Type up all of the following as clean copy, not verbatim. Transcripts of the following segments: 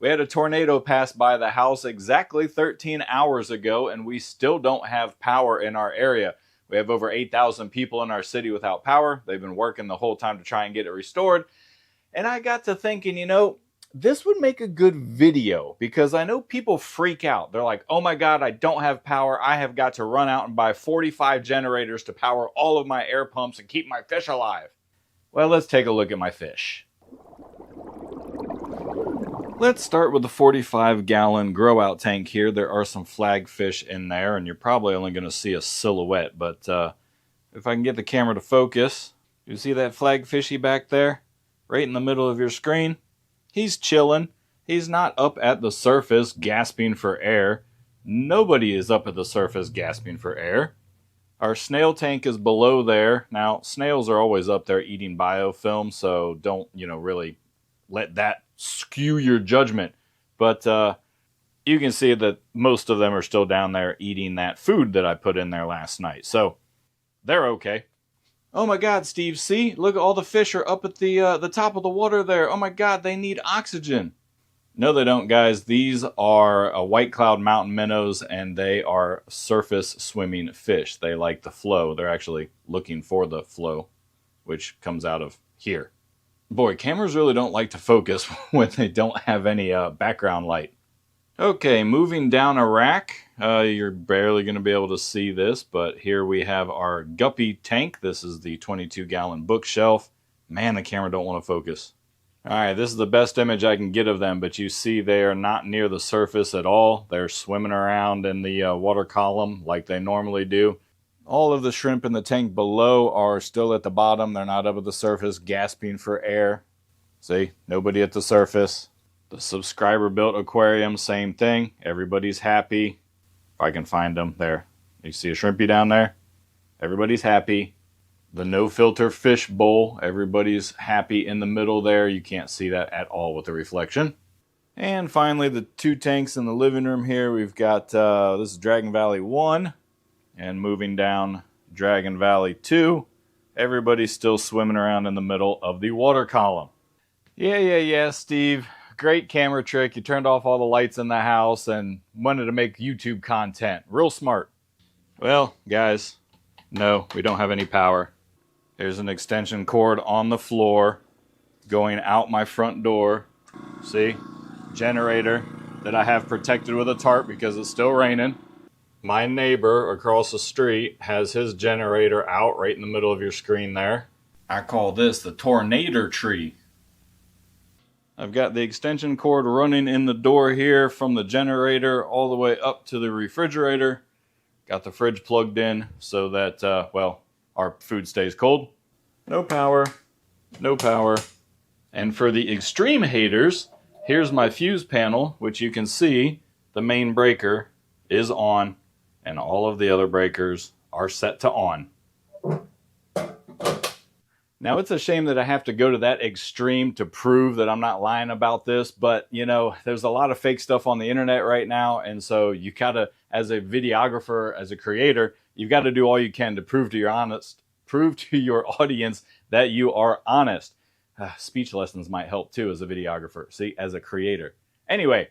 We had a tornado pass by the house exactly 13 hours ago, and we still don't have power in our area. We have over 8,000 people in our city without power. They've been working the whole time to try and get it restored. And I got to thinking, you know, this would make a good video because I know people freak out. They're like, oh my God, I don't have power. I have got to run out and buy 45 generators to power all of my air pumps and keep my fish alive. Well, let's take a look at my fish. Let's start with the 45-gallon grow-out tank here. There are some flagfish in there, and you're probably only going to see a silhouette. But if I can get the camera to focus, you see that flagfishy back there? Right in the middle of your screen? He's chilling. He's not up at the surface gasping for air. Nobody is up at the surface gasping for air. Our snail tank is below there. Now, snails are always up there eating biofilm, so don't, really let that skew your judgment. But you can see that most of them are still down there eating that food that I put in there last night. So they're okay. Oh my God, Steve, see? Look at all the fish are up at the top of the water there. Oh my God, they need oxygen. No, they don't, guys. These are white cloud mountain minnows, and they are surface swimming fish. They like the flow. They're actually looking for the flow, which comes out of here. Boy, cameras really don't like to focus when they don't have any background light. Okay, moving down a rack. You're barely going to be able to see this, but here we have our guppy tank. This is the 22-gallon bookshelf. Man, the camera don't want to focus. All right, this is the best image I can get of them, but you see they are not near the surface at all. They're swimming around in the water column like they normally do. All of the shrimp in the tank below are still at the bottom. They're not up at the surface gasping for air. See, nobody at the surface. The subscriber-built aquarium, same thing. Everybody's happy. If I can find them, there. You see a shrimpy down there? Everybody's happy. The no-filter fish bowl, everybody's happy in the middle there. You can't see that at all with the reflection. And finally, the two tanks in the living room here. We've got, this is Dragon Valley 1. And moving down Dragon Valley 2. Everybody's still swimming around in the middle of the water column. Yeah, Steve. Great camera trick. You turned off all the lights in the house and wanted to make YouTube content. Real smart. Well, guys, no, we don't have any power. There's an extension cord on the floor going out my front door. See? Generator that I have protected with a tarp because it's still raining. My neighbor across the street has his generator out right in the middle of your screen there. I call this the tornado tree. I've got the extension cord running in the door here from the generator all the way up to the refrigerator. Got the fridge plugged in so that, our food stays cold. No power. No power. And for the extreme haters, here's my fuse panel, which you can see the main breaker is on and all of the other breakers are set to on. Now, it's a shame that I have to go to that extreme to prove that I'm not lying about this, but, there's a lot of fake stuff on the internet right now, and so you gotta, as a videographer, as a creator, you've got to do all you can to prove to your audience that you are honest. Speech lessons might help too as a videographer, see, as a creator. Anyway,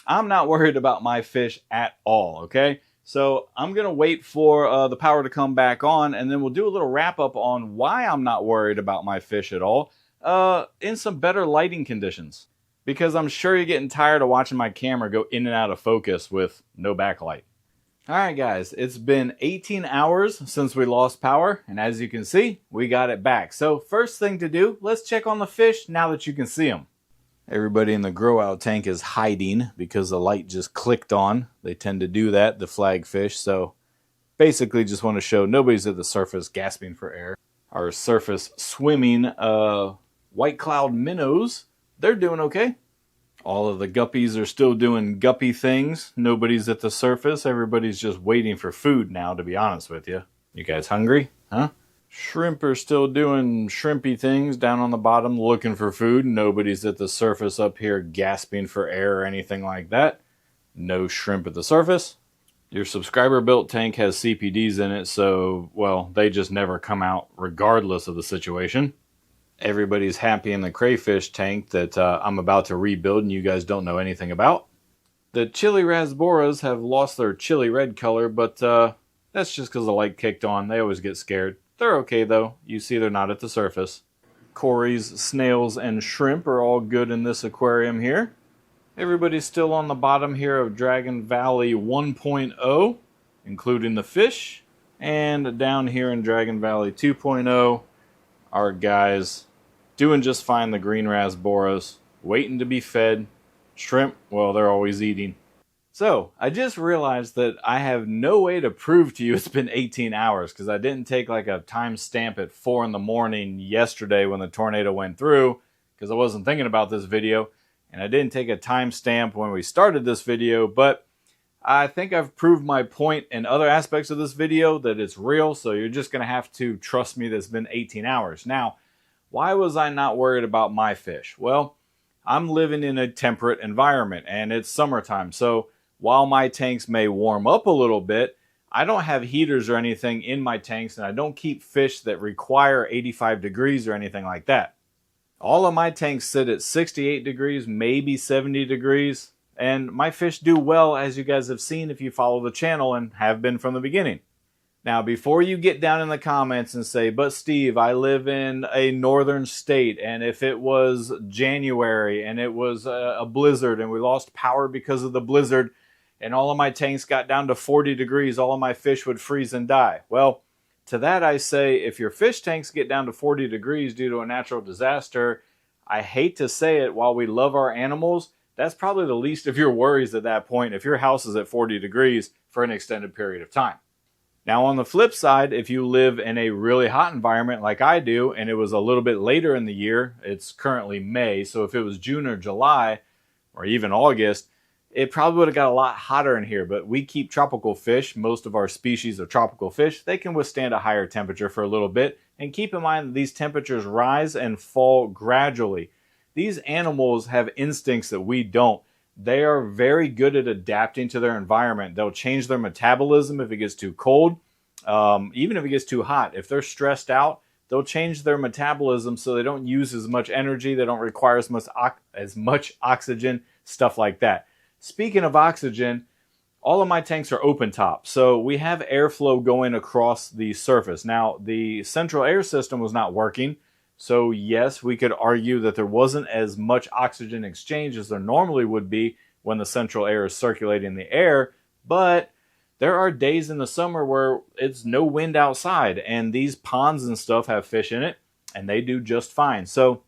I'm not worried about my fish at all, okay? So I'm going to wait for the power to come back on, and then we'll do a little wrap-up on why I'm not worried about my fish at all in some better lighting conditions. Because I'm sure you're getting tired of watching my camera go in and out of focus with no backlight. Alright guys, it's been 18 hours since we lost power, and as you can see, we got it back. So first thing to do, let's check on the fish now that you can see them. Everybody in the grow-out tank is hiding because the light just clicked on. They tend to do that, the flagfish. So basically just want to show nobody's at the surface gasping for air. Our surface swimming white cloud minnows, they're doing okay. All of the guppies are still doing guppy things. Nobody's at the surface. Everybody's just waiting for food now, to be honest with you. You guys hungry? Huh? Shrimp are still doing shrimpy things down on the bottom looking for food. Nobody's at the surface up here gasping for air or anything like that. No shrimp at the surface. Your subscriber-built tank has CPDs in it, so, well, they just never come out regardless of the situation. Everybody's happy in the crayfish tank that I'm about to rebuild and you guys don't know anything about. The chili rasboras have lost their chili red color, but that's just because the light kicked on. They always get scared. They're okay though. You see they're not at the surface. Cories, snails, and shrimp are all good in this aquarium here. Everybody's still on the bottom here of Dragon Valley 1.0, including the fish. And down here in Dragon Valley 2.0, our guys doing just fine, the green rasboras, waiting to be fed. Shrimp, well, they're always eating. So, I just realized that I have no way to prove to you it's been 18 hours because I didn't take like a timestamp at 4 in the morning yesterday when the tornado went through because I wasn't thinking about this video. And I didn't take a timestamp when we started this video, but I think I've proved my point in other aspects of this video that it's real, so you're just going to have to trust me that it's been 18 hours. Now, why was I not worried about my fish? Well, I'm living in a temperate environment and it's summertime, so while my tanks may warm up a little bit, I don't have heaters or anything in my tanks, and I don't keep fish that require 85 degrees or anything like that. All of my tanks sit at 68 degrees, maybe 70 degrees, and my fish do well, as you guys have seen if you follow the channel and have been from the beginning. Now, before you get down in the comments and say, but Steve, I live in a northern state, and if it was January and it was a blizzard and we lost power because of the blizzard, and all of my tanks got down to 40 degrees, all of my fish would freeze and die. Well, to that I say, if your fish tanks get down to 40 degrees due to a natural disaster, I hate to say it, while we love our animals, that's probably the least of your worries at that point if your house is at 40 degrees for an extended period of time. Now on the flip side, if you live in a really hot environment like I do, and it was a little bit later in the year, it's currently May, so if it was June or July, or even August, it probably would have got a lot hotter in here, but we keep tropical fish. Most of our species of tropical fish, they can withstand a higher temperature for a little bit. And keep in mind that these temperatures rise and fall gradually. These animals have instincts that we don't. They are very good at adapting to their environment. They'll change their metabolism if it gets too cold, even if it gets too hot. If they're stressed out, they'll change their metabolism so they don't use as much energy, they don't require as much oxygen, stuff like that. Speaking of oxygen, all of my tanks are open top, so we have airflow going across the surface. Now, the central air system was not working, so yes, we could argue that there wasn't as much oxygen exchange as there normally would be when the central air is circulating the air, but there are days in the summer where it's no wind outside, and these ponds and stuff have fish in it, and they do just fine. So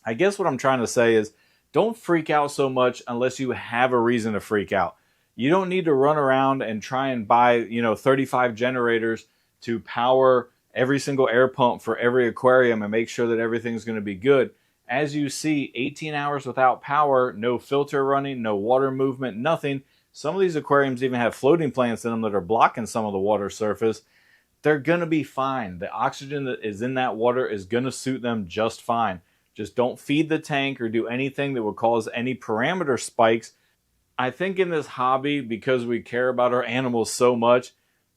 I guess what I'm trying to say is, don't freak out so much unless you have a reason to freak out. You don't need to run around and try and buy, 35 generators to power every single air pump for every aquarium and make sure that everything's going to be good. As you see, 18 hours without power, no filter running, no water movement, nothing. Some of these aquariums even have floating plants in them that are blocking some of the water surface. They're going to be fine. The oxygen that is in that water is going to suit them just fine. Just don't feed the tank or do anything that would cause any parameter spikes. I think in this hobby, because we care about our animals so much,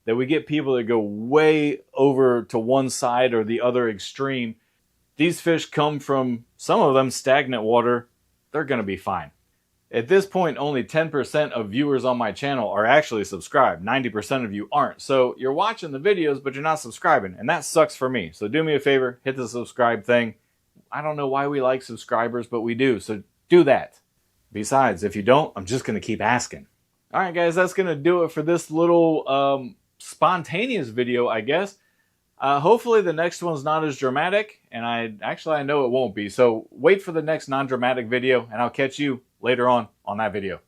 that we get people that go way over to one side or the other extreme. These fish come from, some of them, stagnant water. They're going to be fine. At this point, only 10% of viewers on my channel are actually subscribed. 90% of you aren't. So you're watching the videos, but you're not subscribing, and that sucks for me. So do me a favor, hit the subscribe thing. I don't know why we like subscribers, but we do, so do that. Besides, if you don't, I'm just going to keep asking. Alright guys, that's going to do it for this little spontaneous video, I guess. Hopefully the next one's not as dramatic, and I know it won't be, so wait for the next non-dramatic video, and I'll catch you later on that video.